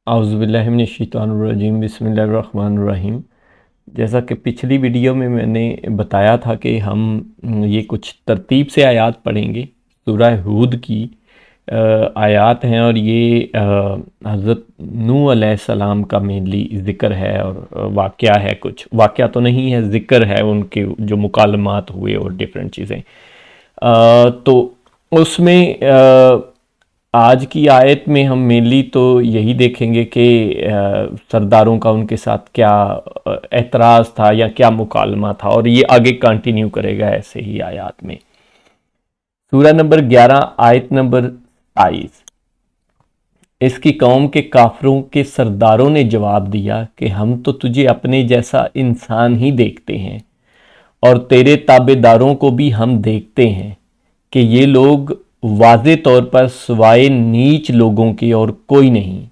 अऊज़ुबिल्लाहि मिनश्शैतानिर्रजीम बिस्मिल्लाहिर्रहमानिर्रहीम। जैसा कि पिछली वीडियो में मैंने बताया था कि हम ये कुछ तरतीब से आयात पढ़ेंगे। सूरह हूद की आयात हैं और ये हज़रत नूह अलैहिस्सलाम का मेनली ज़िक्र है और वाक़या है, कुछ वाक़या तो नहीं है, ज़िक्र है उनके जो मुकालमात हुए और डिफरेंट चीज़ें। तो उसमें आज की आयत में हम मेनली तो यही देखेंगे कि सरदारों का उनके साथ क्या एतराज़ था या क्या मुकालमा था, और ये आगे कंटिन्यू करेगा ऐसे ही आयत में। सूरह नंबर 11 आयत नंबर 22। इसकी कौम के काफरों के सरदारों ने जवाब दिया कि हम तो तुझे अपने जैसा इंसान ही देखते हैं और तेरे ताबेदारों को भी हम देखते हैं कि ये लोग वाज़े तौर पर सिवाय नीच लोगों के और कोई नहीं,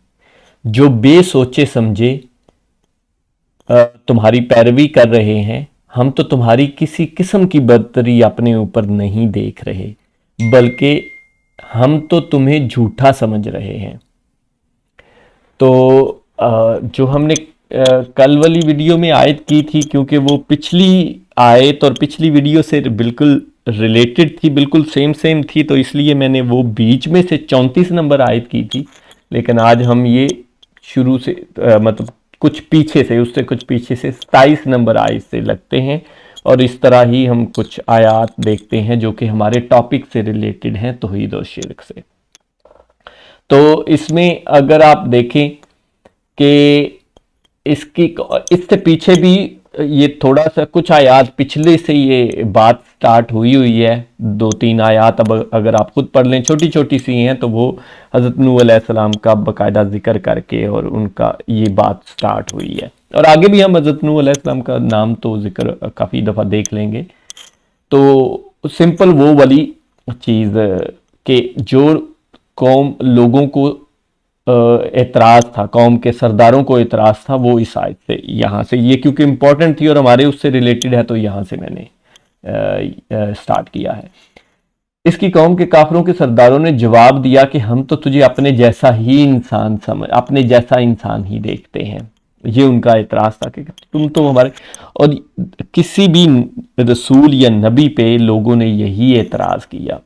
जो बेसोचे समझे तुम्हारी पैरवी कर रहे हैं। हम तो तुम्हारी किसी किस्म की बदतरी अपने ऊपर नहीं देख रहे, बल्कि हम तो तुम्हें झूठा समझ रहे हैं। तो जो हमने कल वाली वीडियो में आयत की थी, क्योंकि वो पिछली आयत और पिछली वीडियो से बिल्कुल रिलेटेड थी, बिल्कुल सेम थी, तो इसलिए मैंने वो बीच में से 34 नंबर आयत की थी। लेकिन आज हम ये शुरू से मतलब कुछ पीछे से, उससे कुछ पीछे से 27 नंबर आयत से लगते हैं, और इस तरह ही हम कुछ आयात देखते हैं जो कि हमारे टॉपिक से रिलेटेड हैं, तौहीद और शिर्क से। तो इसमें अगर आप देखें कि इससे पीछे भी ये थोड़ा सा कुछ आयात पिछले से ये बात स्टार्ट हुई है। 2-3 आयात अब अगर आप खुद पढ़ लें, छोटी छोटी सी हैं, तो वो हज़रत नूह अलैहिस्सलाम का बाकायदा जिक्र करके और उनका ये बात स्टार्ट हुई है। और आगे भी हम हज़रत नूह अलैहिस्सलाम का नाम तो जिक्र काफ़ी दफ़ा देख लेंगे। तो सिंपल वो वाली चीज़ कि जो कौम लोगों को एतराज़ था, कौम के सरदारों को एतराज़ था, वो इस आयत से, यहाँ से, ये क्योंकि इम्पोर्टेंट थी और हमारे उससे रिलेटेड है, तो यहाँ से मैंने स्टार्ट किया है। इसकी कौम के काफिरों के सरदारों ने जवाब दिया कि हम तो तुझे अपने जैसा इंसान ही देखते हैं। ये उनका एतराज़ था कि तुम तो हमारे, और किसी भी रसूल या नबी पे लोगों ने यही एतराज़ किया,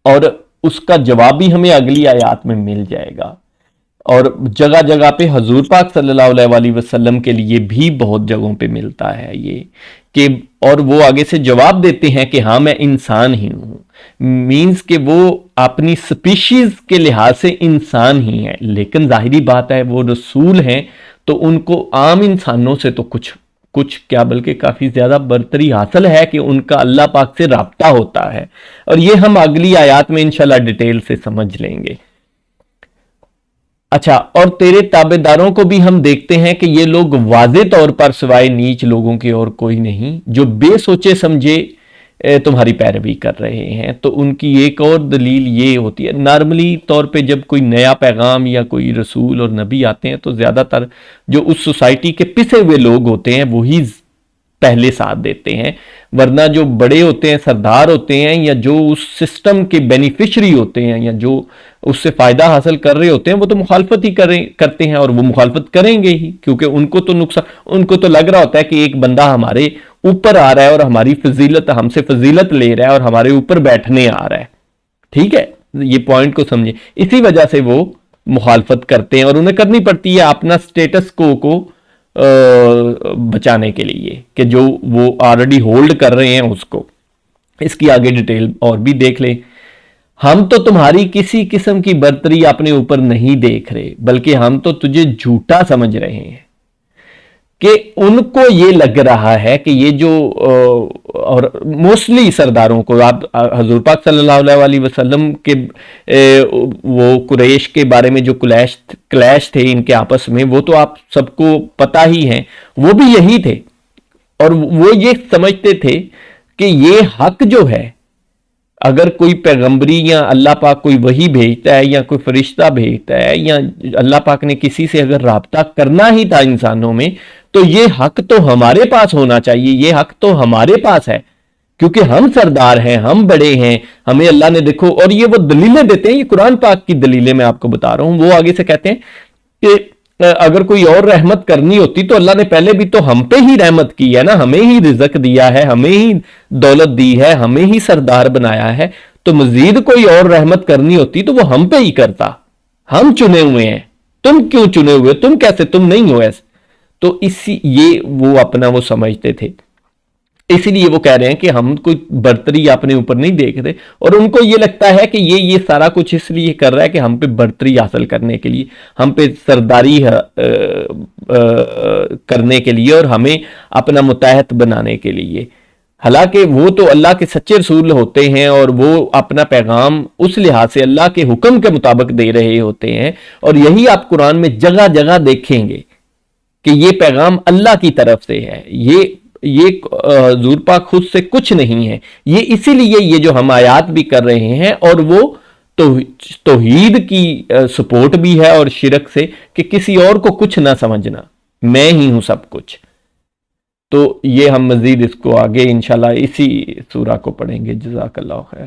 और उसका जवाब भी हमें अगली आयत में मिल जाएगा। और जगह जगह पे हुजूर पाक सल्लल्लाहु अलैहि वसल्लम के लिए भी बहुत जगहों पे मिलता है ये कि, और वो आगे से जवाब देते हैं कि हाँ मैं इंसान ही हूँ, मीन्स कि वो अपनी स्पीशीज के लिहाज से इंसान ही है, लेकिन जाहिरी बात है वो रसूल हैं, तो उनको आम इंसानों से तो कुछ क्या बल्कि काफ़ी ज़्यादा बरतरी हासिल है कि उनका अल्लाह पाक से राब्ता होता है, और ये हम अगली आयत में इंशाल्लाह डिटेल से समझ लेंगे। अच्छा, और तेरे ताबेदारों को भी हम देखते हैं कि ये लोग वाज़े तौर पर सिवाय नीच लोगों के और कोई नहीं, जो बेसोचे समझे तुम्हारी पैरवी कर रहे हैं। तो उनकी एक और दलील ये होती है, नॉर्मली तौर पे जब कोई नया पैगाम या कोई रसूल और नबी आते हैं, तो ज़्यादातर जो उस सोसाइटी के पिसे हुए लोग होते हैं वही पहले साथ देते हैं, वरना जो बड़े होते हैं, सरदार होते हैं, या जो उस सिस्टम के बेनिफिशरी होते हैं, या जो उससे फ़ायदा हासिल कर रहे होते हैं, वो तो मुखालफत ही करते हैं, और वो मुखालफत करेंगे ही, क्योंकि उनको तो नुकसान, उनको तो लग रहा होता है कि एक बंदा हमारे ऊपर आ रहा है और हमारी फजीलत, हमसे फजीलत ले रहा है और हमारे ऊपर बैठने आ रहा है। ठीक है, ये पॉइंट को समझे, इसी वजह से वो मुखालफत करते हैं, और उन्हें करनी पड़ती है अपना स्टेटस को बचाने के लिए कि जो वो ऑलरेडी होल्ड कर रहे हैं उसको। इसकी आगे डिटेल और भी देख लें। हम तो तुम्हारी किसी किस्म की बरतरी अपने ऊपर नहीं देख रहे, बल्कि हम तो तुझे झूठा समझ रहे हैं। कि उनको ये लग रहा है कि ये जो, और मोस्टली सरदारों को, आप हुजूर पाक सल्लल्लाहु अलैहि वसल्लम के वो कुरैश के बारे में जो क्लैश थे इनके आपस में, वो तो आप सबको पता ही है, वो भी यही थे, और वो ये समझते थे कि ये हक जो है, अगर कोई पैगंबरी या अल्लाह पाक कोई वही भेजता है या कोई फरिश्ता भेजता है, या अल्लाह पाक ने किसी से अगर राब्ता करना ही था इंसानों में, तो ये हक तो हमारे पास होना चाहिए, ये हक तो हमारे पास है, क्योंकि हम सरदार हैं, हम बड़े हैं, हमें अल्लाह ने, देखो, और ये वो दलीलें देते हैं, ये कुरान पाक की दलीलें मैं आपको बता रहा हूं। वो आगे से कहते हैं کہ اگر کوئی اور رحمت کرنی ہوتی تو اللہ نے پہلے بھی تو ہم پہ ہی رحمت کی ہے نا, ہمیں ہی رزق دیا ہے, ہمیں ہی دولت دی ہے, ہمیں ہی سردار بنایا ہے. تو مزید کوئی اور رحمت کرنی ہوتی تو وہ ہم پہ ہی کرتا. ہم چنے ہوئے ہیں, تم کیوں چنے ہوئے, تم کیسے, تم نہیں ہو ایسے. تو یہ وہ اپنا وہ سمجھتے تھے, اسی لیے وہ کہہ رہے ہیں کہ ہم کوئی برتری اپنے اوپر نہیں دیکھ رہے, اور ان کو یہ لگتا ہے کہ یہ سارا کچھ اس لیے کر رہا ہے کہ ہم پہ برتری حاصل کرنے کے لیے, ہم پہ سرداری کرنے کے لیے, اور ہمیں اپنا متحد بنانے کے لیے. حالانکہ وہ تو اللہ کے سچے رسول ہوتے ہیں, اور وہ اپنا پیغام اس لحاظ سے اللہ کے حکم کے مطابق دے رہے ہوتے ہیں. اور یہی آپ قرآن میں جگہ جگہ دیکھیں گے کہ یہ پیغام اللہ کی طرف سے ہے, یہ حضور پاک خود سے کچھ نہیں ہے. یہ اسی لیے یہ جو ہم آیات بھی کر رہے ہیں, اور وہ توحید کی سپورٹ بھی ہے, اور شرک سے کہ کسی اور کو کچھ نہ سمجھنا, میں ہی ہوں سب کچھ. تو یہ ہم مزید اس کو آگے انشاءاللہ اسی سورہ کو پڑھیں گے. جزاک اللہ خیر.